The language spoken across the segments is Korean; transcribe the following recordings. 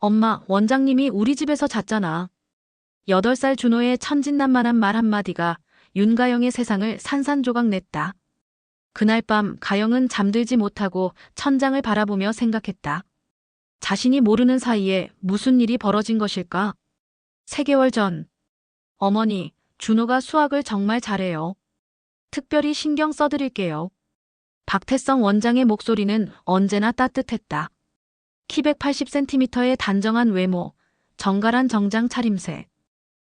엄마, 원장님이 우리 집에서 잤잖아. 8살 준호의 천진난만한 말 한마디가 윤가영의 세상을 산산조각 냈다. 그날 밤 가영은 잠들지 못하고 천장을 바라보며 생각했다. 자신이 모르는 사이에 무슨 일이 벌어진 것일까? 3개월 전. 어머니, 준호가 수학을 정말 잘해요. 특별히 신경 써드릴게요. 박태성 원장의 목소리는 언제나 따뜻했다. 키 180cm의 단정한 외모, 정갈한 정장 차림새.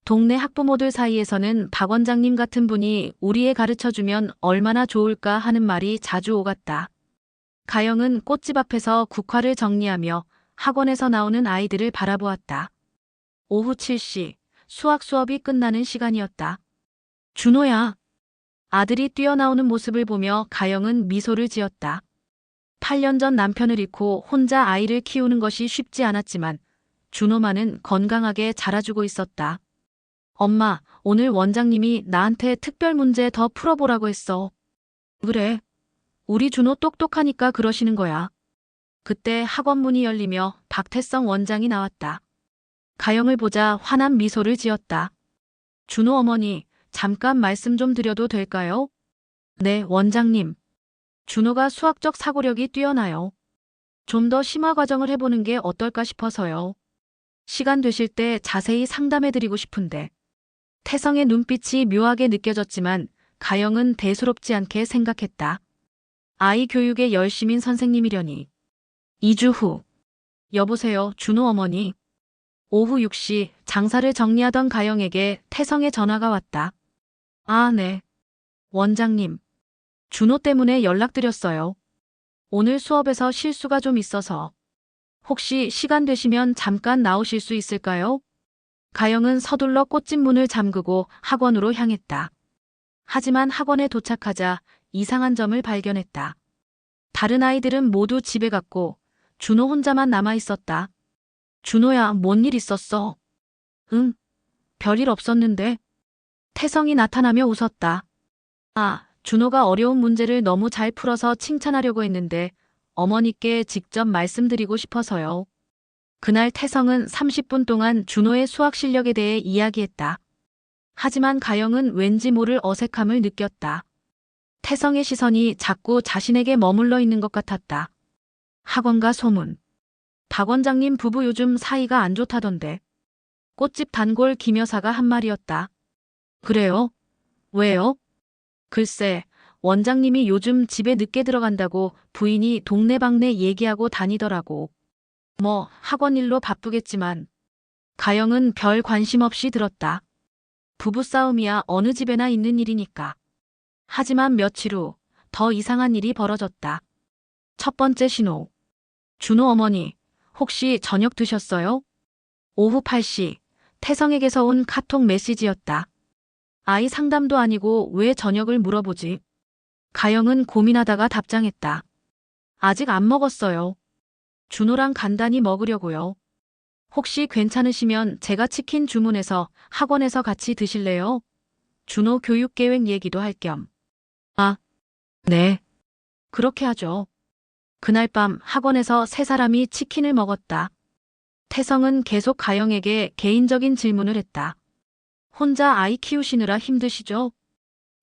동네 학부모들 사이에서는 박 원장님 같은 분이 우리 애 가르쳐주면 얼마나 좋을까 하는 말이 자주 오갔다. 가영은 꽃집 앞에서 국화를 정리하며 학원에서 나오는 아이들을 바라보았다. 오후 7시, 수학 수업이 끝나는 시간이었다. 준호야. 아들이 뛰어나오는 모습을 보며 가영은 미소를 지었다. 8년 전 남편을 잃고 혼자 아이를 키우는 것이 쉽지 않았지만 준호만은 건강하게 자라주고 있었다. 엄마, 오늘 원장님이 나한테 특별 문제 더 풀어보라고 했어. 그래. 우리 준호 똑똑하니까 그러시는 거야. 그때 학원 문이 열리며 박태성 원장이 나왔다. 가영을 보자 환한 미소를 지었다. 준호 어머니, 잠깐 말씀 좀 드려도 될까요? 네, 원장님. 준호가 수학적 사고력이 뛰어나요. 좀 더 심화 과정을 해보는 게 어떨까 싶어서요. 시간 되실 때 자세히 상담해드리고 싶은데. 태성의 눈빛이 묘하게 느껴졌지만 가영은 대수롭지 않게 생각했다. 아이 교육에 열심인 선생님이려니. 2주 후. 여보세요, 준호 어머니. 오후 6시 장사를 정리하던 가영에게 태성의 전화가 왔다. 아, 네. 원장님. 준호 때문에 연락드렸어요. 오늘 수업에서 실수가 좀 있어서. 혹시 시간 되시면 잠깐 나오실 수 있을까요? 가영은 서둘러 꽃집 문을 잠그고 학원으로 향했다. 하지만 학원에 도착하자 이상한 점을 발견했다. 다른 아이들은 모두 집에 갔고 준호 혼자만 남아 있었다. 준호야, 뭔 일 있었어? 응, 별일 없었는데. 태성이 나타나며 웃었다. 아, 준호가 어려운 문제를 너무 잘 풀어서 칭찬하려고 했는데 어머니께 직접 말씀드리고 싶어서요. 그날 태성은 30분 동안 준호의 수학 실력에 대해 이야기했다. 하지만 가영은 왠지 모를 어색함을 느꼈다. 태성의 시선이 자꾸 자신에게 머물러 있는 것 같았다. 학원가 소문. 박 원장님 부부 요즘 사이가 안 좋다던데. 꽃집 단골 김 여사가 한 말이었다. 그래요? 왜요? 글쎄, 원장님이 요즘 집에 늦게 들어간다고 부인이 동네방네 얘기하고 다니더라고. 뭐 학원 일로 바쁘겠지만. 가영은 별 관심 없이 들었다. 부부싸움이야 어느 집에나 있는 일이니까. 하지만 며칠 후 더 이상한 일이 벌어졌다. 첫 번째 신호. 준호 어머니, 혹시 저녁 드셨어요? 오후 8시, 태성에게서 온 카톡 메시지였다. 아이 상담도 아니고 왜 저녁을 물어보지? 가영은 고민하다가 답장했다. 아직 안 먹었어요. 준호랑 간단히 먹으려고요. 혹시 괜찮으시면 제가 치킨 주문해서 학원에서 같이 드실래요? 준호 교육계획 얘기도 할 겸. 아, 네. 그렇게 하죠. 그날 밤 학원에서 3사람이 치킨을 먹었다. 태성은 계속 가영에게 개인적인 질문을 했다. 혼자 아이 키우시느라 힘드시죠?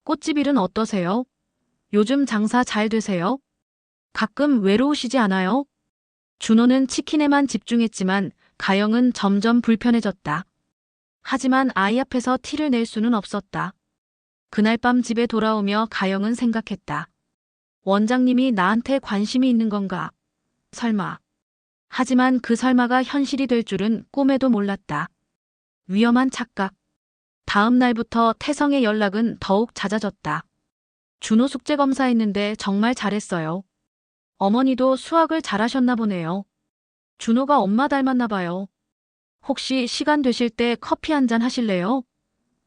꽃집 일은 어떠세요? 요즘 장사 잘 되세요? 가끔 외로우시지 않아요? 준호는 치킨에만 집중했지만 가영은 점점 불편해졌다. 하지만 아이 앞에서 티를 낼 수는 없었다. 그날 밤 집에 돌아오며 가영은 생각했다. 원장님이 나한테 관심이 있는 건가? 설마. 하지만 그 설마가 현실이 될 줄은 꿈에도 몰랐다. 위험한 착각. 다음 날부터 태성의 연락은 더욱 잦아졌다. 준호 숙제 검사했는데 정말 잘했어요. 어머니도 수학을 잘하셨나 보네요. 준호가 엄마 닮았나 봐요. 혹시 시간 되실 때 커피 한잔 하실래요?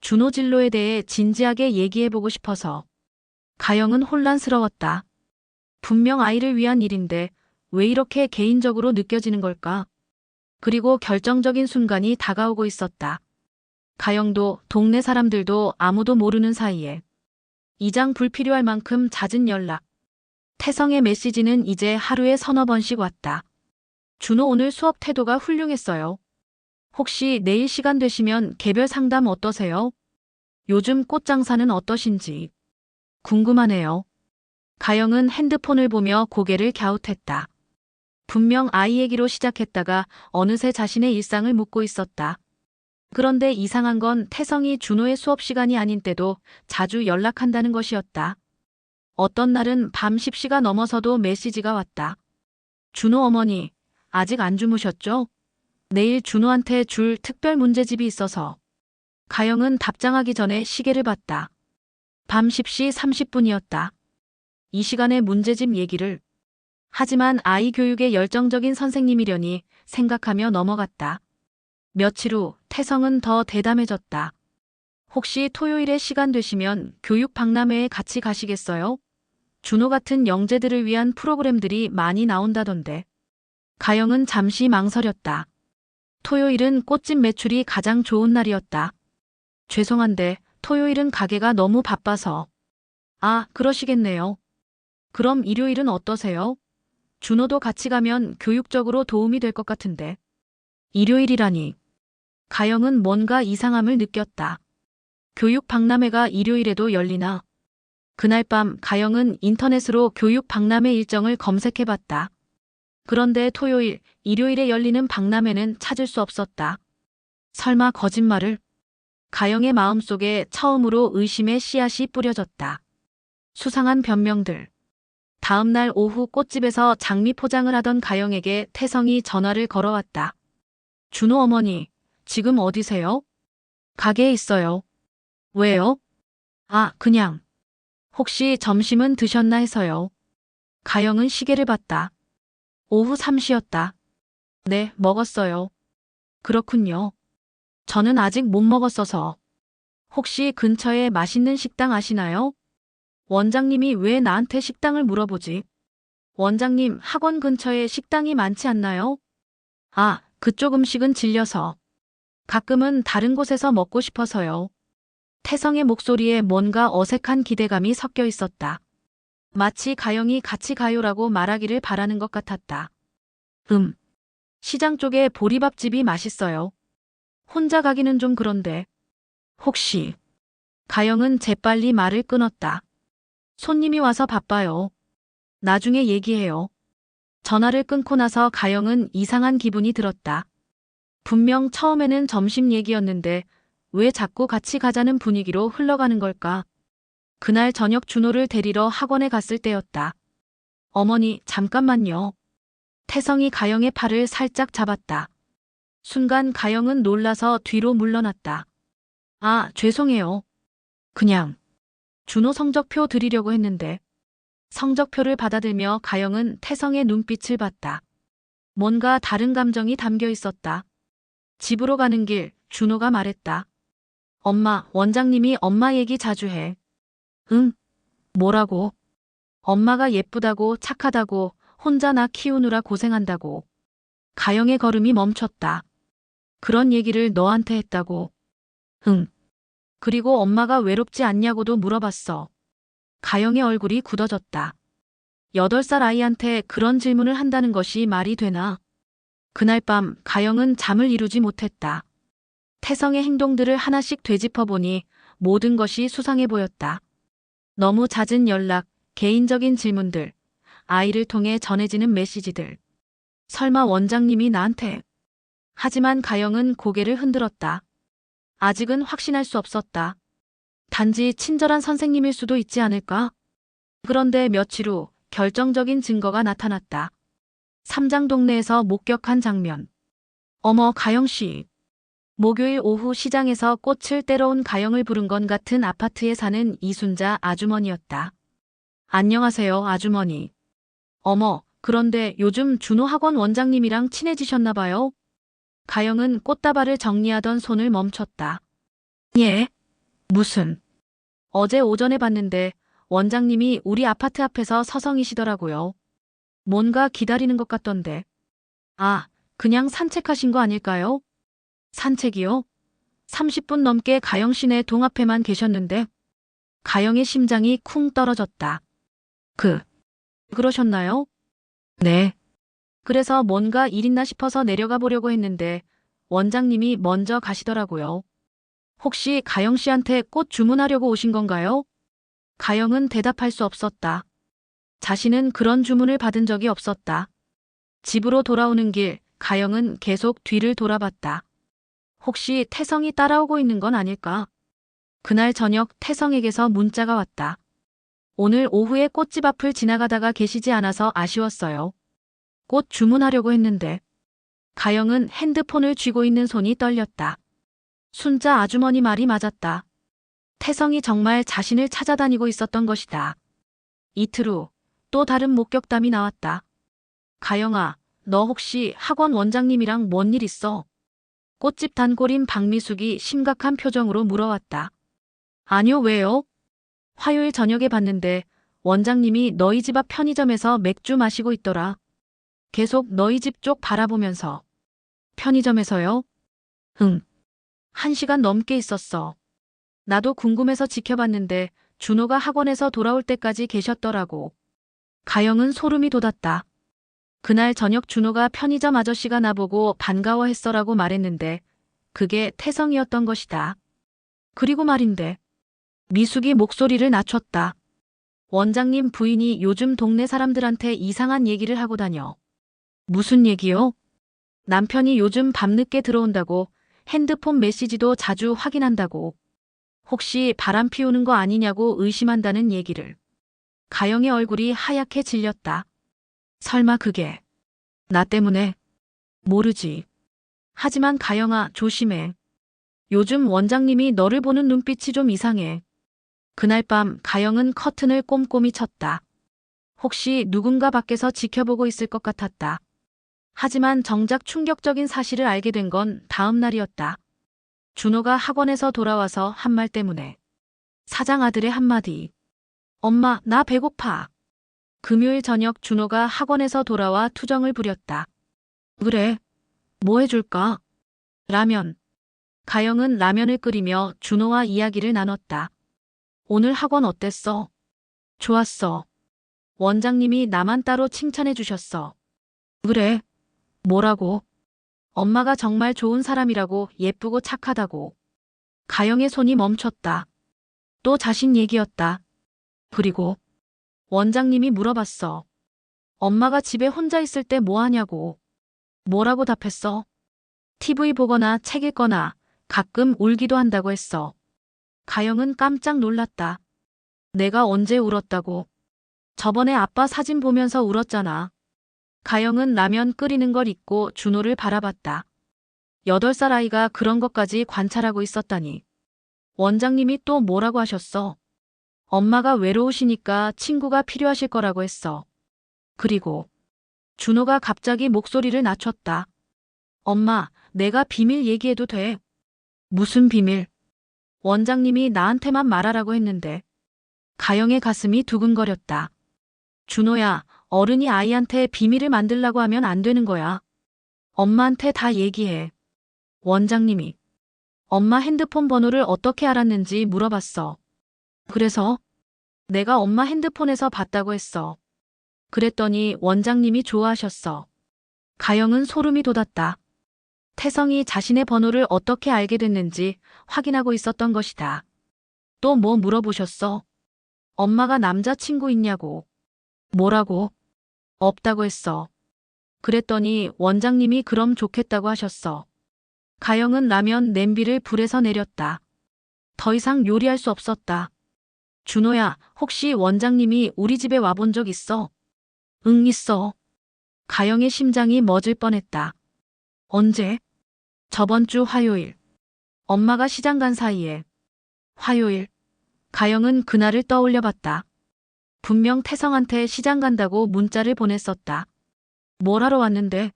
준호 진로에 대해 진지하게 얘기해보고 싶어서. 가영은 혼란스러웠다. 분명 아이를 위한 일인데 왜 이렇게 개인적으로 느껴지는 걸까? 그리고 결정적인 순간이 다가오고 있었다. 가영도 동네 사람들도 아무도 모르는 사이에. 이장 불필요할 만큼 잦은 연락. 태성의 메시지는 이제 하루에 3~4번씩 왔다. 준호 오늘 수업 태도가 훌륭했어요. 혹시 내일 시간 되시면 개별 상담 어떠세요? 요즘 꽃 장사는 어떠신지 궁금하네요. 가영은 핸드폰을 보며 고개를 갸웃했다. 분명 아이 얘기로 시작했다가 어느새 자신의 일상을 묻고 있었다. 그런데 이상한 건 태성이 준호의 수업 시간이 아닌 때도 자주 연락한다는 것이었다. 어떤 날은 밤 10시가 넘어서도 메시지가 왔다. 준호 어머니, 아직 안 주무셨죠? 내일 준호한테 줄 특별 문제집이 있어서. 가영은 답장하기 전에 시계를 봤다. 밤 10시 30분이었다. 이 시간에 문제집 얘기를. 하지만 아이 교육에 열정적인 선생님이려니 생각하며 넘어갔다. 며칠 후 태성은 더 대담해졌다. 혹시 토요일에 시간 되시면 교육 박람회에 같이 가시겠어요? 준호 같은 영재들을 위한 프로그램들이 많이 나온다던데. 가영은 잠시 망설였다. 토요일은 꽃집 매출이 가장 좋은 날이었다. 죄송한데 토요일은 가게가 너무 바빠서. 아, 그러시겠네요. 그럼 일요일은 어떠세요? 준호도 같이 가면 교육적으로 도움이 될 것 같은데. 일요일이라니. 가영은 뭔가 이상함을 느꼈다. 교육 박람회가 일요일에도 열리나? 그날 밤 가영은 인터넷으로 교육 박람회 일정을 검색해봤다. 그런데 토요일, 일요일에 열리는 박람회는 찾을 수 없었다. 설마 거짓말을? 가영의 마음속에 처음으로 의심의 씨앗이 뿌려졌다. 수상한 변명들. 다음 날 오후 꽃집에서 장미 포장을 하던 가영에게 태성이 전화를 걸어왔다. 준호 어머니, 지금 어디세요? 가게에 있어요. 왜요? 아, 그냥. 혹시 점심은 드셨나 해서요. 가영은 시계를 봤다. 오후 3시였다. 네, 먹었어요. 그렇군요. 저는 아직 못 먹었어서. 혹시 근처에 맛있는 식당 아시나요? 원장님이 왜 나한테 식당을 물어보지? 원장님, 학원 근처에 식당이 많지 않나요? 아, 그쪽 음식은 질려서. 가끔은 다른 곳에서 먹고 싶어서요. 태성의 목소리에 뭔가 어색한 기대감이 섞여 있었다. 마치 가영이 같이 가요라고 말하기를 바라는 것 같았다. 시장 쪽에 보리밥집이 맛있어요. 혼자 가기는 좀 그런데. 혹시. 가영은 재빨리 말을 끊었다. 손님이 와서 바빠요. 나중에 얘기해요. 전화를 끊고 나서 가영은 이상한 기분이 들었다. 분명 처음에는 점심 얘기였는데 왜 자꾸 같이 가자는 분위기로 흘러가는 걸까? 그날 저녁 준호를 데리러 학원에 갔을 때였다. 어머니, 잠깐만요. 태성이 가영의 팔을 살짝 잡았다. 순간 가영은 놀라서 뒤로 물러났다. 아, 죄송해요. 그냥 준호 성적표 드리려고 했는데. 성적표를 받아들며 가영은 태성의 눈빛을 봤다. 뭔가 다른 감정이 담겨 있었다. 집으로 가는 길, 준호가 말했다. 엄마, 원장님이 엄마 얘기 자주 해. 응? 뭐라고? 엄마가 예쁘다고 착하다고 혼자 나 키우느라 고생한다고. 가영의 걸음이 멈췄다. 그런 얘기를 너한테 했다고. 응. 그리고 엄마가 외롭지 않냐고도 물어봤어. 가영의 얼굴이 굳어졌다. 8살 아이한테 그런 질문을 한다는 것이 말이 되나? 그날 밤 가영은 잠을 이루지 못했다. 태성의 행동들을 하나씩 되짚어보니 모든 것이 수상해 보였다. 너무 잦은 연락, 개인적인 질문들, 아이를 통해 전해지는 메시지들. 설마 원장님이 나한테. 하지만 가영은 고개를 흔들었다. 아직은 확신할 수 없었다. 단지 친절한 선생님일 수도 있지 않을까? 그런데 며칠 후 결정적인 증거가 나타났다. 삼장 동네에서 목격한 장면. 어머, 가영씨. 목요일 오후 시장에서 꽃을 떼러 온 가영을 부른 건 같은 아파트에 사는 이순자 아주머니였다. 안녕하세요, 아주머니. 어머, 그런데 요즘 준호 학원 원장님이랑 친해지셨나 봐요? 가영은 꽃다발을 정리하던 손을 멈췄다. 예? 무슨? 어제 오전에 봤는데 원장님이 우리 아파트 앞에서 서성이시더라고요. 뭔가 기다리는 것 같던데. 아, 그냥 산책하신 거 아닐까요? 산책이요? 30분 넘게 가영 시내 동 앞에만 계셨는데. 가영의 심장이 쿵 떨어졌다. 그러셨나요? 네. 그래서 뭔가 일 있나 싶어서 내려가 보려고 했는데 원장님이 먼저 가시더라고요. 혹시 가영 씨한테 꽃 주문하려고 오신 건가요? 가영은 대답할 수 없었다. 자신은 그런 주문을 받은 적이 없었다. 집으로 돌아오는 길, 가영은 계속 뒤를 돌아봤다. 혹시 태성이 따라오고 있는 건 아닐까? 그날 저녁 태성에게서 문자가 왔다. 오늘 오후에 꽃집 앞을 지나가다가 계시지 않아서 아쉬웠어요. 꽃 주문하려고 했는데. 가영은 핸드폰을 쥐고 있는 손이 떨렸다. 순자 아주머니 말이 맞았다. 태성이 정말 자신을 찾아다니고 있었던 것이다. 이틀 후 또 다른 목격담이 나왔다. 가영아, 너 혹시 학원 원장님이랑 뭔 일 있어? 꽃집 단골인 박미숙이 심각한 표정으로 물어왔다. 아니요, 왜요? 화요일 저녁에 봤는데 원장님이 너희 집 앞 편의점에서 맥주 마시고 있더라. 계속 너희 집 쪽 바라보면서. 편의점에서요? 응. 1시간 넘게 있었어. 나도 궁금해서 지켜봤는데 준호가 학원에서 돌아올 때까지 계셨더라고. 가영은 소름이 돋았다. 그날 저녁 준호가 편의점 아저씨가 나보고 반가워했어라고 말했는데 그게 태성이었던 것이다. 그리고 말인데. 미숙이 목소리를 낮췄다. 원장님 부인이 요즘 동네 사람들한테 이상한 얘기를 하고 다녀. 무슨 얘기요? 남편이 요즘 밤늦게 들어온다고, 핸드폰 메시지도 자주 확인한다고, 혹시 바람 피우는 거 아니냐고 의심한다는 얘기를. 가영의 얼굴이 하얗게 질렸다. 설마 그게 나 때문에? 모르지. 하지만 가영아, 조심해. 요즘 원장님이 너를 보는 눈빛이 좀 이상해. 그날 밤 가영은 커튼을 꼼꼼히 쳤다. 혹시 누군가 밖에서 지켜보고 있을 것 같았다. 하지만 정작 충격적인 사실을 알게 된 건 다음 날이었다. 준호가 학원에서 돌아와서 한 말 때문에. 사장 아들의 한마디. 엄마, 나 배고파. 금요일 저녁 준호가 학원에서 돌아와 투정을 부렸다. 그래, 뭐 해줄까? 라면. 가영은 라면을 끓이며 준호와 이야기를 나눴다. 오늘 학원 어땠어? 좋았어. 원장님이 나만 따로 칭찬해 주셨어. 그래? 뭐라고? 엄마가 정말 좋은 사람이라고, 예쁘고 착하다고. 가영의 손이 멈췄다. 또 자신 얘기였다. 그리고 원장님이 물어봤어. 엄마가 집에 혼자 있을 때 뭐 하냐고. 뭐라고 답했어? TV 보거나 책 읽거나 가끔 울기도 한다고 했어. 가영은 깜짝 놀랐다. 내가 언제 울었다고. 저번에 아빠 사진 보면서 울었잖아. 가영은 라면 끓이는 걸 잊고 준호를 바라봤다. 8살 아이가 그런 것까지 관찰하고 있었다니. 원장님이 또 뭐라고 하셨어? 엄마가 외로우시니까 친구가 필요하실 거라고 했어. 그리고 준호가 갑자기 목소리를 낮췄다. 엄마, 내가 비밀 얘기해도 돼? 무슨 비밀? 원장님이 나한테만 말하라고 했는데. 가영의 가슴이 두근거렸다. 준호야, 어른이 아이한테 비밀을 만들라고 하면 안 되는 거야. 엄마한테 다 얘기해. 원장님이 엄마 핸드폰 번호를 어떻게 알았는지 물어봤어. 그래서 내가 엄마 핸드폰에서 봤다고 했어. 그랬더니 원장님이 좋아하셨어. 가영은 소름이 돋았다. 태성이 자신의 번호를 어떻게 알게 됐는지 확인하고 있었던 것이다. 또 뭐 물어보셨어? 엄마가 남자친구 있냐고. 뭐라고? 없다고 했어. 그랬더니 원장님이 그럼 좋겠다고 하셨어. 가영은 라면 냄비를 불에서 내렸다. 더 이상 요리할 수 없었다. 준호야, 혹시 원장님이 우리 집에 와본 적 있어? 응, 있어. 가영의 심장이 멎을 뻔했다. 언제? 저번 주 화요일. 엄마가 시장 간 사이에. 화요일. 가영은 그날을 떠올려 봤다. 분명 태성한테 시장 간다고 문자를 보냈었다. 뭘 하러 왔는데?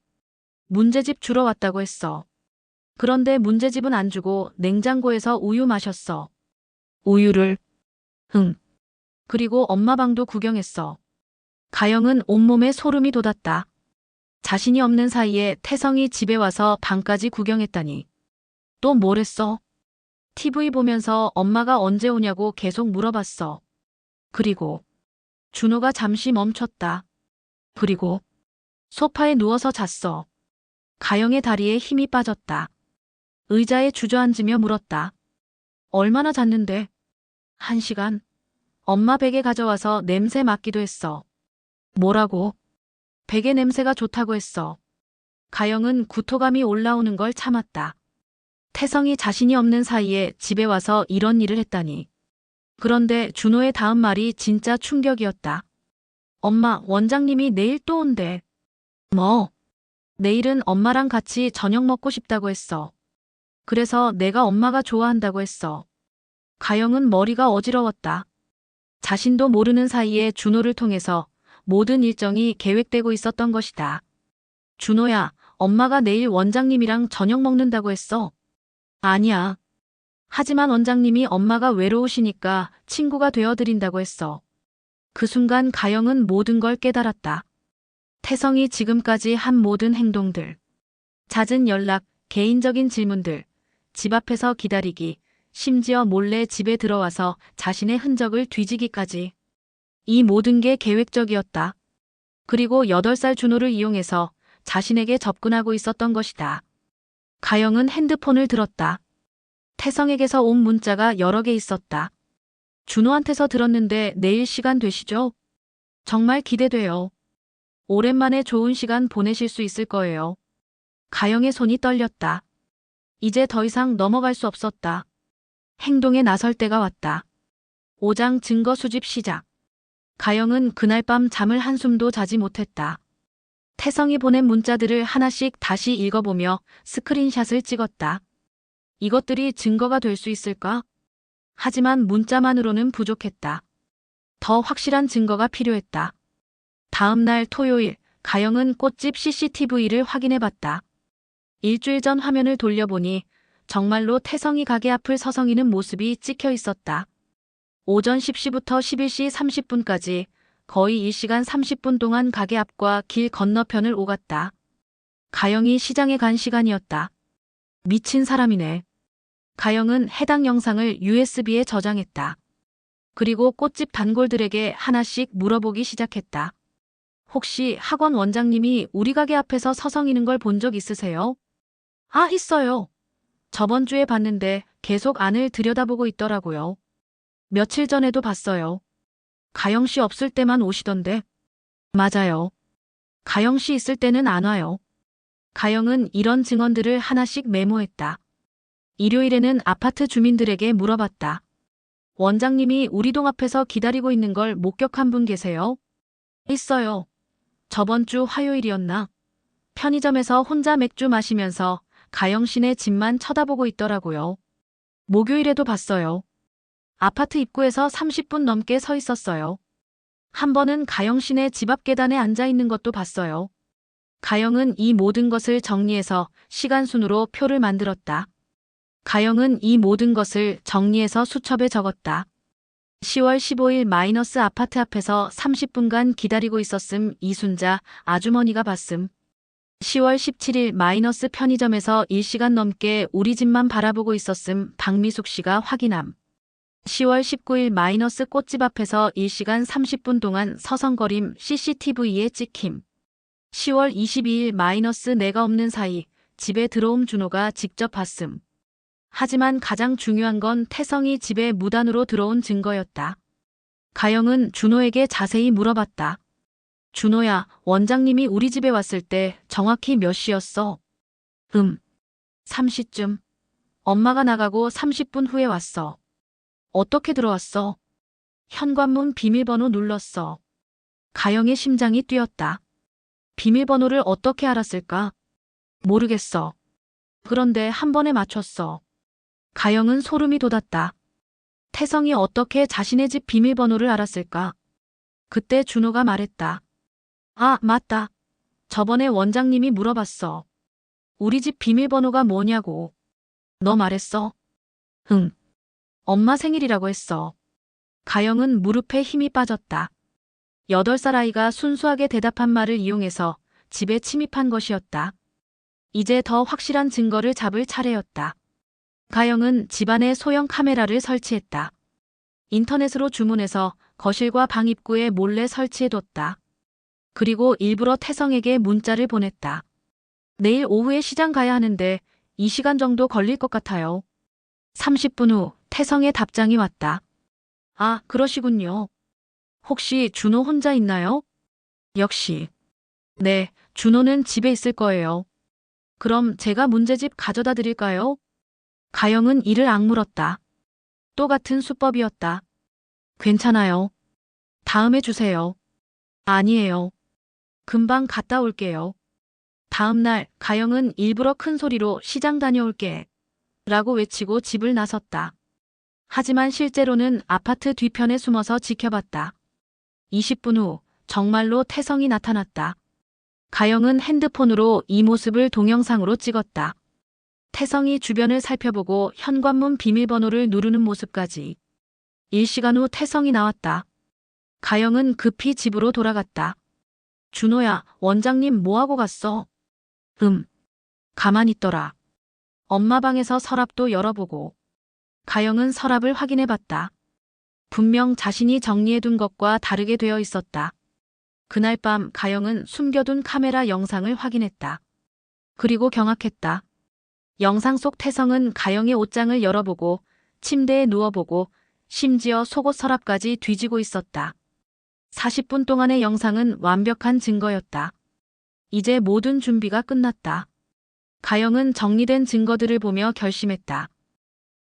문제집 주러 왔다고 했어. 그런데 문제집은 안 주고 냉장고에서 우유 마셨어. 우유를? 응. 그리고 엄마 방도 구경했어. 가영은 온몸에 소름이 돋았다. 자신이 없는 사이에 태성이 집에 와서 방까지 구경했다니. 또 뭘 했어? TV 보면서 엄마가 언제 오냐고 계속 물어봤어. 그리고 준호가 잠시 멈췄다. 그리고 소파에 누워서 잤어. 가영의 다리에 힘이 빠졌다. 의자에 주저앉으며 물었다. 얼마나 잤는데? 1시간. 엄마 베개 가져와서 냄새 맡기도 했어. 뭐라고? 베개 냄새가 좋다고 했어. 가영은 구토감이 올라오는 걸 참았다. 태성이 자신이 없는 사이에 집에 와서 이런 일을 했다니. 그런데 준호의 다음 말이 진짜 충격이었다. 엄마, 원장님이 내일 또 온대. 뭐? 내일은 엄마랑 같이 저녁 먹고 싶다고 했어. 그래서 내가 엄마가 좋아한다고 했어. 가영은 머리가 어지러웠다. 자신도 모르는 사이에 준호를 통해서 모든 일정이 계획되고 있었던 것이다. 준호야, 엄마가 내일 원장님이랑 저녁 먹는다고 했어. 아니야. 하지만 원장님이 엄마가 외로우시니까 친구가 되어드린다고 했어. 그 순간 가영은 모든 걸 깨달았다. 태성이 지금까지 한 모든 행동들, 잦은 연락, 개인적인 질문들, 집 앞에서 기다리기, 심지어 몰래 집에 들어와서 자신의 흔적을 뒤지기까지. 이 모든 게 계획적이었다. 그리고 8살 준호를 이용해서 자신에게 접근하고 있었던 것이다. 가영은 핸드폰을 들었다. 태성에게서 온 문자가 여러 개 있었다. 준호한테서 들었는데 내일 시간 되시죠? 정말 기대돼요. 오랜만에 좋은 시간 보내실 수 있을 거예요. 가영의 손이 떨렸다. 이제 더 이상 넘어갈 수 없었다. 행동에 나설 때가 왔다. 5장 증거 수집 시작. 가영은 그날 밤 잠을 한숨도 자지 못했다. 태성이 보낸 문자들을 하나씩 다시 읽어보며 스크린샷을 찍었다. 이것들이 증거가 될 수 있을까? 하지만 문자만으로는 부족했다. 더 확실한 증거가 필요했다. 다음 날 토요일, 가영은 꽃집 CCTV를 확인해봤다. 일주일 전 화면을 돌려보니 정말로 태성이 가게 앞을 서성이는 모습이 찍혀 있었다. 오전 10시부터 11시 30분까지 거의 1시간 30분 동안 가게 앞과 길 건너편을 오갔다. 가영이 시장에 간 시간이었다. 미친 사람이네. 가영은 해당 영상을 USB에 저장했다. 그리고 꽃집 단골들에게 하나씩 물어보기 시작했다. 혹시 학원 원장님이 우리 가게 앞에서 서성이는 걸 본 적 있으세요? 아, 있어요. 저번 주에 봤는데 계속 안을 들여다보고 있더라고요. 며칠 전에도 봤어요. 가영 씨 없을 때만 오시던데. 맞아요. 가영 씨 있을 때는 안 와요. 가영은 이런 증언들을 하나씩 메모했다. 일요일에는 아파트 주민들에게 물어봤다. 원장님이 우리 동 앞에서 기다리고 있는 걸 목격한 분 계세요? 있어요. 저번 주 화요일이었나? 편의점에서 혼자 맥주 마시면서 가영 씨네 집만 쳐다보고 있더라고요. 목요일에도 봤어요. 아파트 입구에서 30분 넘게 서 있었어요. 한 번은 가영 씨네 집 앞 계단에 앉아 있는 것도 봤어요. 가영은 이 모든 것을 정리해서 시간 순으로 표를 만들었다. 가영은 이 모든 것을 정리해서 수첩에 적었다. 10월 15일 마이너스 아파트 앞에서 30분간 기다리고 있었음 이순자 아주머니가 봤음. 10월 17일 마이너스 편의점에서 1시간 넘게 우리 집만 바라보고 있었음 박미숙 씨가 확인함. 10월 19일 마이너스 꽃집 앞에서 1시간 30분 동안 서성거림 CCTV에 찍힘. 10월 22일 마이너스 내가 없는 사이 집에 들어옴 준호가 직접 봤음. 하지만 가장 중요한 건 태성이 집에 무단으로 들어온 증거였다. 가영은 준호에게 자세히 물어봤다. 준호야, 원장님이 우리 집에 왔을 때 정확히 몇 시였어? 3시쯤. 엄마가 나가고 30분 후에 왔어. 어떻게 들어왔어? 현관문 비밀번호 눌렀어. 가영의 심장이 뛰었다. 비밀번호를 어떻게 알았을까? 모르겠어. 그런데 한 번에 맞췄어. 가영은 소름이 돋았다. 태성이 어떻게 자신의 집 비밀번호를 알았을까? 그때 준호가 말했다. 아, 맞다. 저번에 원장님이 물어봤어. 우리 집 비밀번호가 뭐냐고. 너 말했어? 응. 엄마 생일이라고 했어. 가영은 무릎에 힘이 빠졌다. 8살 아이가 순수하게 대답한 말을 이용해서 집에 침입한 것이었다. 이제 더 확실한 증거를 잡을 차례였다. 가영은 집안에 소형 카메라를 설치했다. 인터넷으로 주문해서 거실과 방 입구에 몰래 설치해뒀다. 그리고 일부러 태성에게 문자를 보냈다. 내일 오후에 시장 가야 하는데 2시간 정도 걸릴 것 같아요. 30분 후 태성의 답장이 왔다. 아, 그러시군요. 혹시 준호 혼자 있나요? 역시. 네, 준호는 집에 있을 거예요. 그럼 제가 문제집 가져다 드릴까요? 가영은 이를 악물었다. 또 같은 수법이었다. 괜찮아요. 다음에 주세요. 아니에요. 금방 갔다 올게요. 다음 날 가영은 일부러 큰 소리로 시장 다녀올게 라고 외치고 집을 나섰다. 하지만 실제로는 아파트 뒤편에 숨어서 지켜봤다. 20분 후 정말로 태성이 나타났다. 가영은 핸드폰으로 이 모습을 동영상으로 찍었다. 태성이 주변을 살펴보고 현관문 비밀번호를 누르는 모습까지. 1시간 후 태성이 나왔다. 가영은 급히 집으로 돌아갔다. 준호야, 원장님 뭐하고 갔어? 가만히 있더라. 엄마 방에서 서랍도 열어보고. 가영은 서랍을 확인해봤다. 분명 자신이 정리해둔 것과 다르게 되어 있었다. 그날 밤 가영은 숨겨둔 카메라 영상을 확인했다. 그리고 경악했다. 영상 속 태성은 가영의 옷장을 열어보고 침대에 누워보고 심지어 속옷 서랍까지 뒤지고 있었다. 40분 동안의 영상은 완벽한 증거였다. 이제 모든 준비가 끝났다. 가영은 정리된 증거들을 보며 결심했다.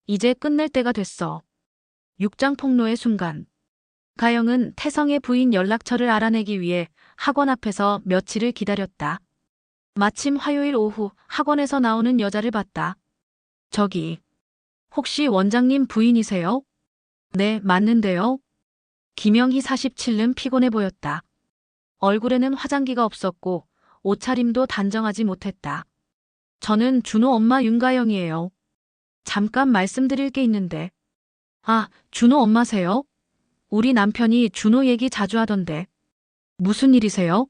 이제 끝낼 때가 됐어. 육장 폭로의 순간. 가영은 태성의 부인 연락처를 알아내기 위해 학원 앞에서 며칠을 기다렸다. 마침 화요일 오후 학원에서 나오는 여자를 봤다. 저기, 혹시 원장님 부인이세요? 네, 맞는데요. 김영희 47는 피곤해 보였다. 얼굴에는 화장기가 없었고 옷차림도 단정하지 못했다. 저는 준호 엄마 윤가영이에요. 잠깐 말씀드릴 게 있는데. 아, 준호 엄마세요? 우리 남편이 준호 얘기 자주 하던데. 무슨 일이세요?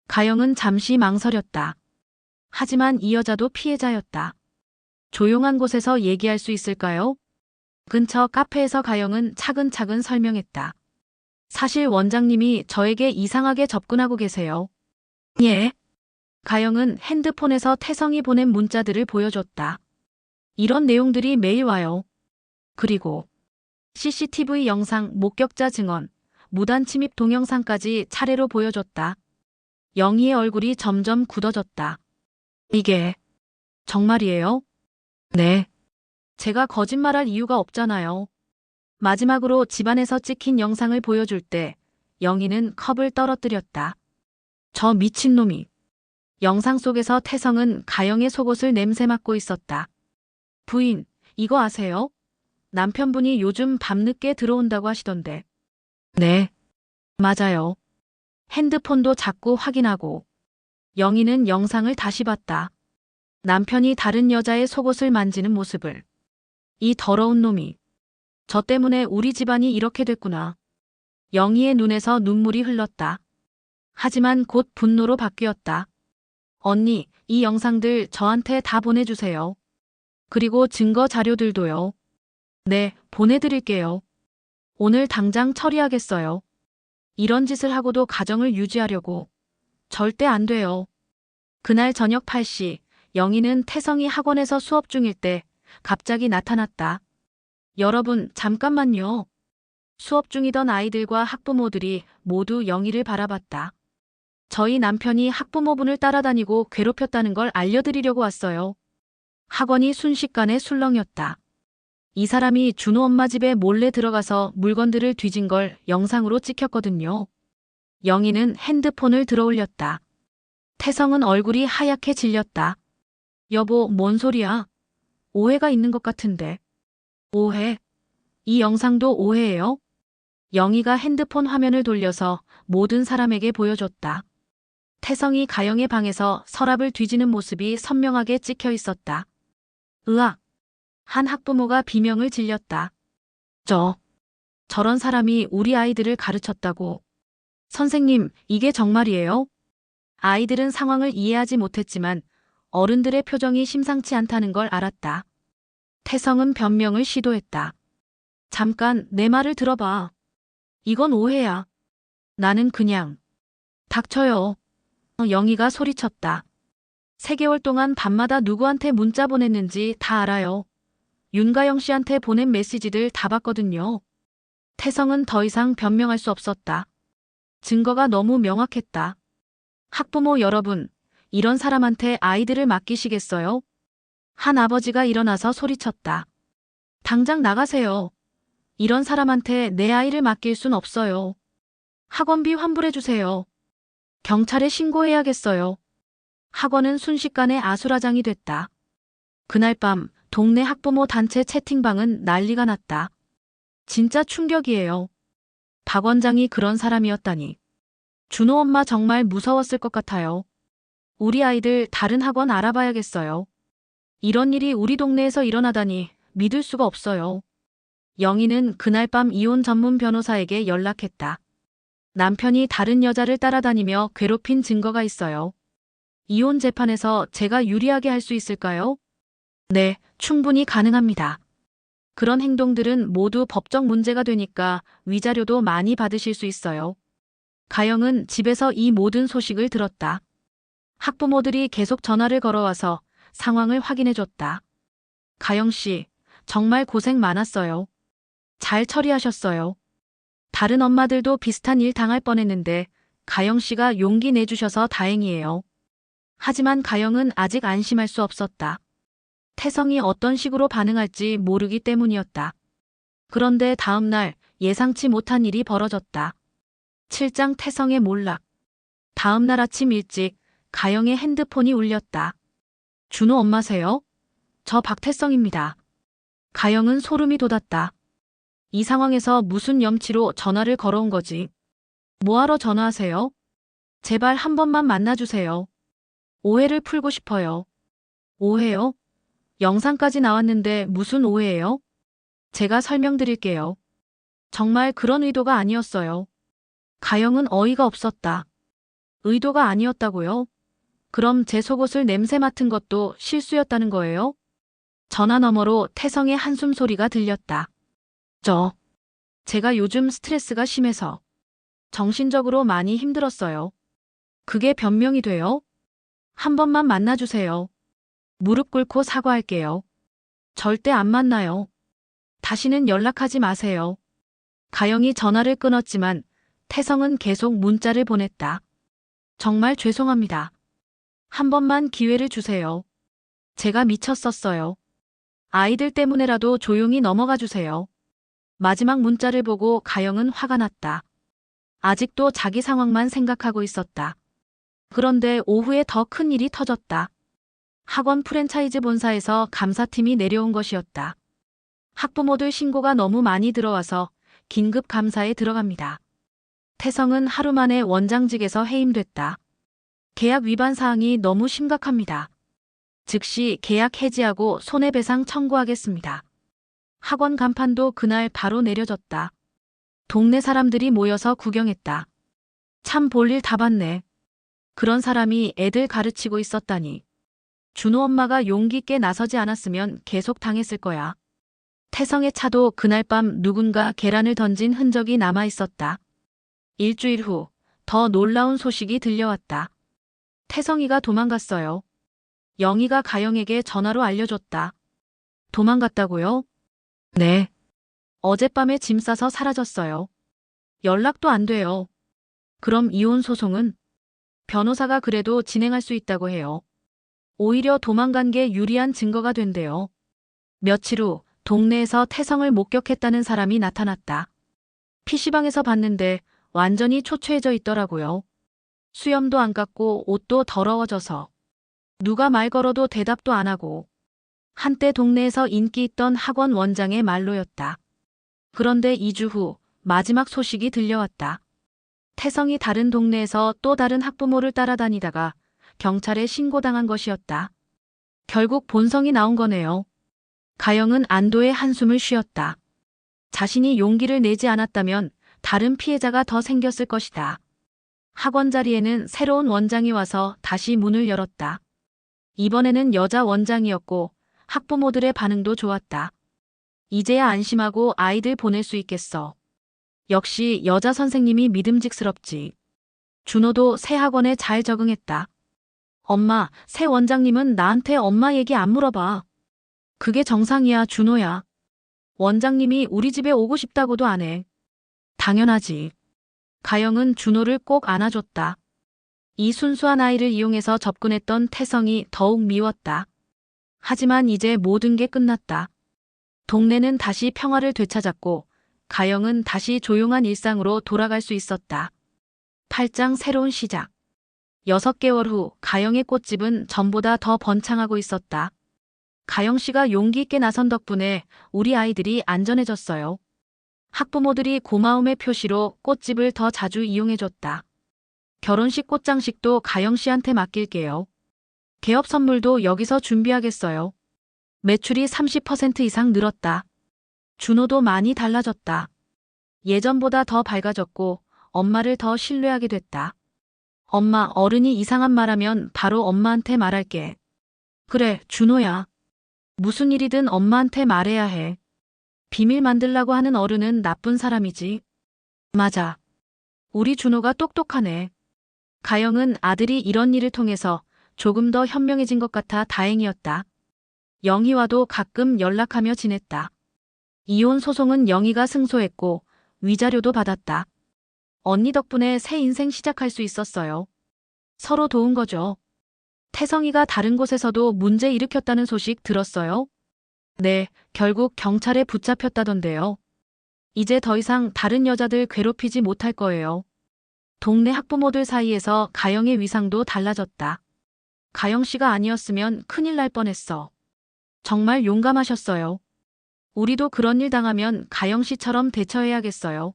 가영은 잠시 망설였다. 하지만 이 여자도 피해자였다. 조용한 곳에서 얘기할 수 있을까요? 근처 카페에서 가영은 차근차근 설명했다. 사실 원장님이 저에게 이상하게 접근하고 계세요. 예? 가영은 핸드폰에서 태성이 보낸 문자들을 보여줬다. 이런 내용들이 매일 와요. 그리고 CCTV 영상, 목격자 증언, 무단 침입 동영상까지 차례로 보여줬다. 영희의 얼굴이 점점 굳어졌다. 이게 정말이에요? 네. 제가 거짓말할 이유가 없잖아요. 마지막으로 집안에서 찍힌 영상을 보여줄 때 영희는 컵을 떨어뜨렸다. 저 미친놈이. 영상 속에서 태성은 가영의 속옷을 냄새 맡고 있었다. 부인, 이거 아세요? 남편분이 요즘 밤늦게 들어온다고 하시던데. 네. 맞아요. 핸드폰도 자꾸 확인하고. 영희는 영상을 다시 봤다. 남편이 다른 여자의 속옷을 만지는 모습을. 이 더러운 놈이. 저 때문에 우리 집안이 이렇게 됐구나. 영희의 눈에서 눈물이 흘렀다. 하지만 곧 분노로 바뀌었다. 언니, 이 영상들 저한테 다 보내주세요. 그리고 증거 자료들도요. 네, 보내드릴게요. 오늘 당장 처리하겠어요. 이런 짓을 하고도 가정을 유지하려고. 절대 안 돼요. 그날 저녁 8시, 영희는 태성이 학원에서 수업 중일 때 갑자기 나타났다. 여러분, 잠깐만요. 수업 중이던 아이들과 학부모들이 모두 영희를 바라봤다. 저희 남편이 학부모분을 따라다니고 괴롭혔다는 걸 알려드리려고 왔어요. 학원이 순식간에 술렁였다. 이 사람이 준호 엄마 집에 몰래 들어가서 물건들을 뒤진 걸 영상으로 찍혔거든요. 영희는 핸드폰을 들어올렸다. 태성은 얼굴이 하얗게 질렸다. 여보, 뭔 소리야? 오해가 있는 것 같은데. 오해? 이 영상도 오해예요? 영희가 핸드폰 화면을 돌려서 모든 사람에게 보여줬다. 태성이 가영의 방에서 서랍을 뒤지는 모습이 선명하게 찍혀 있었다. 으악! 한 학부모가 비명을 질렸다. 저런 사람이 우리 아이들을 가르쳤다고. 선생님, 이게 정말이에요? 아이들은 상황을 이해하지 못했지만 어른들의 표정이 심상치 않다는 걸 알았다. 태성은 변명을 시도했다. 잠깐 내 말을 들어봐. 이건 오해야. 나는 그냥 닥쳐요. 영희가 소리쳤다. 3개월 동안 밤마다 누구한테 문자 보냈는지 다 알아요. 윤가영 씨한테 보낸 메시지들 다 봤거든요. 태성은 더 이상 변명할 수 없었다. 증거가 너무 명확했다. 학부모 여러분, 이런 사람한테 아이들을 맡기시겠어요? 한 아버지가 일어나서 소리쳤다. 당장 나가세요. 이런 사람한테 내 아이를 맡길 순 없어요. 학원비 환불해주세요. 경찰에 신고해야겠어요. 학원은 순식간에 아수라장이 됐다. 그날 밤 동네 학부모 단체 채팅방은 난리가 났다. 진짜 충격이에요. 박 원장이 그런 사람이었다니. 준호 엄마 정말 무서웠을 것 같아요. 우리 아이들 다른 학원 알아봐야겠어요. 이런 일이 우리 동네에서 일어나다니 믿을 수가 없어요. 영희는 그날 밤 이혼 전문 변호사에게 연락했다. 남편이 다른 여자를 따라다니며 괴롭힌 증거가 있어요. 이혼 재판에서 제가 유리하게 할 수 있을까요? 네, 충분히 가능합니다. 그런 행동들은 모두 법적 문제가 되니까 위자료도 많이 받으실 수 있어요. 가영은 집에서 이 모든 소식을 들었다. 학부모들이 계속 전화를 걸어와서 상황을 확인해줬다. 가영 씨, 정말 고생 많았어요. 잘 처리하셨어요. 다른 엄마들도 비슷한 일 당할 뻔했는데 가영 씨가 용기 내주셔서 다행이에요. 하지만 가영은 아직 안심할 수 없었다. 태성이 어떤 식으로 반응할지 모르기 때문이었다. 그런데 다음 날 예상치 못한 일이 벌어졌다. 7장 태성의 몰락. 다음 날 아침 일찍 가영의 핸드폰이 울렸다. 준호 엄마세요? 저 박태성입니다. 가영은 소름이 돋았다. 이 상황에서 무슨 염치로 전화를 걸어온 거지? 뭐하러 전화하세요? 제발 한 번만 만나주세요. 오해를 풀고 싶어요. 오해요? 영상까지 나왔는데 무슨 오해예요? 제가 설명드릴게요. 정말 그런 의도가 아니었어요. 가영은 어이가 없었다. 의도가 아니었다고요? 그럼 제 속옷을 냄새 맡은 것도 실수였다는 거예요? 전화 너머로 태성의 한숨 소리가 들렸다. 제가 요즘 스트레스가 심해서 정신적으로 많이 힘들었어요. 그게 변명이 돼요? 한 번만 만나주세요. 무릎 꿇고 사과할게요. 절대 안 만나요. 다시는 연락하지 마세요. 가영이 전화를 끊었지만 태성은 계속 문자를 보냈다. 정말 죄송합니다. 한 번만 기회를 주세요. 제가 미쳤었어요. 아이들 때문에라도 조용히 넘어가 주세요. 마지막 문자를 보고 가영은 화가 났다. 아직도 자기 상황만 생각하고 있었다. 그런데 오후에 더 큰 일이 터졌다. 학원 프랜차이즈 본사에서 감사팀이 내려온 것이었다. 학부모들 신고가 너무 많이 들어와서 긴급 감사에 들어갑니다. 태성은 하루 만에 원장직에서 해임됐다. 계약 위반 사항이 너무 심각합니다. 즉시 계약 해지하고 손해배상 청구하겠습니다. 학원 간판도 그날 바로 내려졌다. 동네 사람들이 모여서 구경했다. 참 볼일 다 봤네. 그런 사람이 애들 가르치고 있었다니. 준호 엄마가 용기 있게 나서지 않았으면 계속 당했을 거야. 태성의 차도 그날 밤 누군가 계란을 던진 흔적이 남아 있었다. 일주일 후 더 놀라운 소식이 들려왔다. 태성이가 도망갔어요. 영희가 가영에게 전화로 알려줬다. 도망갔다고요? 네. 어젯밤에 짐 싸서 사라졌어요. 연락도 안 돼요. 그럼 이혼 소송은? 변호사가 그래도 진행할 수 있다고 해요. 오히려 도망간 게 유리한 증거가 된대요. 며칠 후 동네에서 태성을 목격했다는 사람이 나타났다. PC방에서 봤는데 완전히 초췌해져 있더라고요. 수염도 안 깎고 옷도 더러워져서. 누가 말 걸어도 대답도 안 하고. 한때 동네에서 인기 있던 학원 원장의 말로였다. 그런데 2주 후 마지막 소식이 들려왔다. 태성이 다른 동네에서 또 다른 학부모를 따라다니다가 경찰에 신고당한 것이었다. 결국 본성이 나온 거네요. 가영은 안도의 한숨을 쉬었다. 자신이 용기를 내지 않았다면 다른 피해자가 더 생겼을 것이다. 학원 자리에는 새로운 원장이 와서 다시 문을 열었다. 이번에는 여자 원장이었고 학부모들의 반응도 좋았다. 이제야 안심하고 아이들 보낼 수 있겠어. 역시 여자 선생님이 믿음직스럽지. 준호도 새 학원에 잘 적응했다. 엄마, 새 원장님은 나한테 엄마 얘기 안 물어봐. 그게 정상이야, 준호야. 원장님이 우리 집에 오고 싶다고도 안 해. 당연하지. 가영은 준호를 꼭 안아줬다. 이 순수한 아이를 이용해서 접근했던 태성이 더욱 미웠다. 하지만 이제 모든 게 끝났다. 동네는 다시 평화를 되찾았고 가영은 다시 조용한 일상으로 돌아갈 수 있었다. 8장 새로운 시작. 6개월 후 가영의 꽃집은 전보다 더 번창하고 있었다. 가영 씨가 용기 있게 나선 덕분에 우리 아이들이 안전해졌어요. 학부모들이 고마움의 표시로 꽃집을 더 자주 이용해줬다. 결혼식 꽃장식도 가영 씨한테 맡길게요. 개업 선물도 여기서 준비하겠어요. 매출이 30% 이상 늘었다. 준호도 많이 달라졌다. 예전보다 더 밝아졌고 엄마를 더 신뢰하게 됐다. 엄마, 어른이 이상한 말하면 바로 엄마한테 말할게. 그래, 준호야. 무슨 일이든 엄마한테 말해야 해. 비밀 만들라고 하는 어른은 나쁜 사람이지. 맞아. 우리 준호가 똑똑하네. 가영은 아들이 이런 일을 통해서 조금 더 현명해진 것 같아 다행이었다. 영희와도 가끔 연락하며 지냈다. 이혼 소송은 영희가 승소했고 위자료도 받았다. 언니 덕분에 새 인생 시작할 수 있었어요. 서로 도운 거죠. 태성이가 다른 곳에서도 문제 일으켰다는 소식 들었어요? 네, 결국 경찰에 붙잡혔다던데요. 이제 더 이상 다른 여자들 괴롭히지 못할 거예요. 동네 학부모들 사이에서 가영의 위상도 달라졌다. 가영 씨가 아니었으면 큰일 날 뻔했어. 정말 용감하셨어요. 우리도 그런 일 당하면 가영 씨처럼 대처해야겠어요.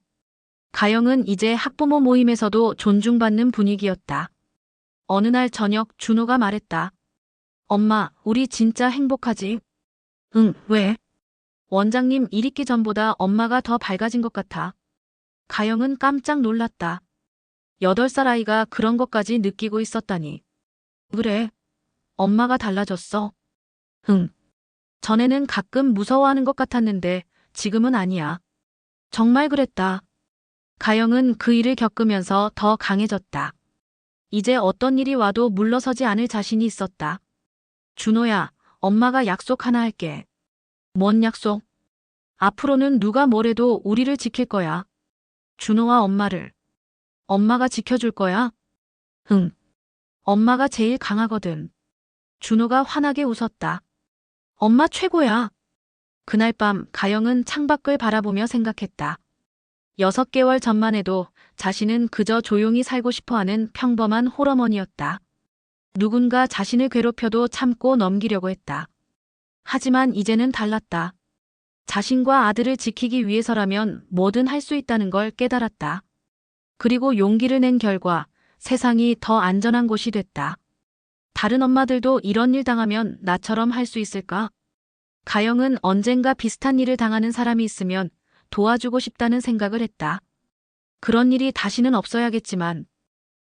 가영은 이제 학부모 모임에서도 존중받는 분위기였다. 어느 날 저녁 준호가 말했다. 엄마, 우리 진짜 행복하지? 응, 왜? 원장님 일 있기 전보다 엄마가 더 밝아진 것 같아. 가영은 깜짝 놀랐다. 8살 아이가 그런 것까지 느끼고 있었다니. 그래, 엄마가 달라졌어. 응. 전에는 가끔 무서워하는 것 같았는데 지금은 아니야. 정말 그랬다. 가영은 그 일을 겪으면서 더 강해졌다. 이제 어떤 일이 와도 물러서지 않을 자신이 있었다. 준호야, 엄마가 약속 하나 할게. 뭔 약속? 앞으로는 누가 뭐래도 우리를 지킬 거야. 준호와 엄마를. 엄마가 지켜줄 거야? 응. 엄마가 제일 강하거든. 준호가 환하게 웃었다. 엄마 최고야. 그날 밤 가영은 창밖을 바라보며 생각했다. 6개월 전만 해도 자신은 그저 조용히 살고 싶어하는 평범한 홀어머니였다. 누군가 자신을 괴롭혀도 참고 넘기려고 했다. 하지만 이제는 달랐다. 자신과 아들을 지키기 위해서라면 뭐든 할 수 있다는 걸 깨달았다. 그리고 용기를 낸 결과 세상이 더 안전한 곳이 됐다. 다른 엄마들도 이런 일 당하면 나처럼 할 수 있을까? 가영은 언젠가 비슷한 일을 당하는 사람이 있으면 도와주고 싶다는 생각을 했다. 그런 일이 다시는 없어야겠지만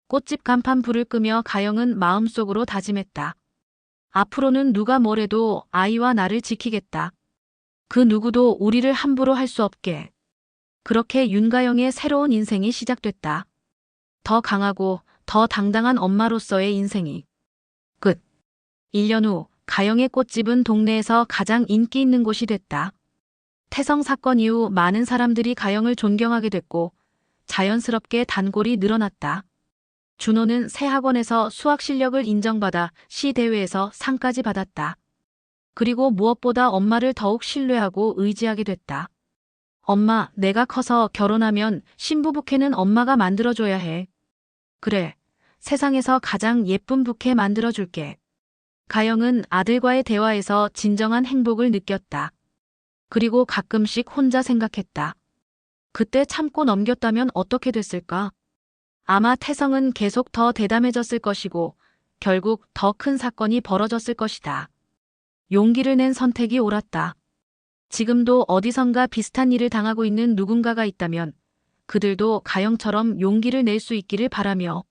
꽃집 간판 불을 끄며 가영은 마음속으로 다짐했다. 앞으로는 누가 뭐래도 아이와 나를 지키겠다. 그 누구도 우리를 함부로 할 수 없게. 그렇게 윤가영의 새로운 인생이 시작됐다. 더 강하고 더 당당한 엄마로서의 인생이. 끝. 1년 후 가영의 꽃집은 동네에서 가장 인기 있는 곳이 됐다. 태성 사건 이후 많은 사람들이 가영을 존경하게 됐고 자연스럽게 단골이 늘어났다. 준호는 새 학원에서 수학 실력을 인정받아 시 대회에서 상까지 받았다. 그리고 무엇보다 엄마를 더욱 신뢰하고 의지하게 됐다. 엄마, 내가 커서 결혼하면 신부 부케는 엄마가 만들어줘야 해. 그래, 세상에서 가장 예쁜 부케 만들어줄게. 가영은 아들과의 대화에서 진정한 행복을 느꼈다. 그리고 가끔씩 혼자 생각했다. 그때 참고 넘겼다면 어떻게 됐을까? 아마 태성은 계속 더 대담해졌을 것이고 결국 더 큰 사건이 벌어졌을 것이다. 용기를 낸 선택이 옳았다. 지금도 어디선가 비슷한 일을 당하고 있는 누군가가 있다면 그들도 가영처럼 용기를 낼 수 있기를 바라며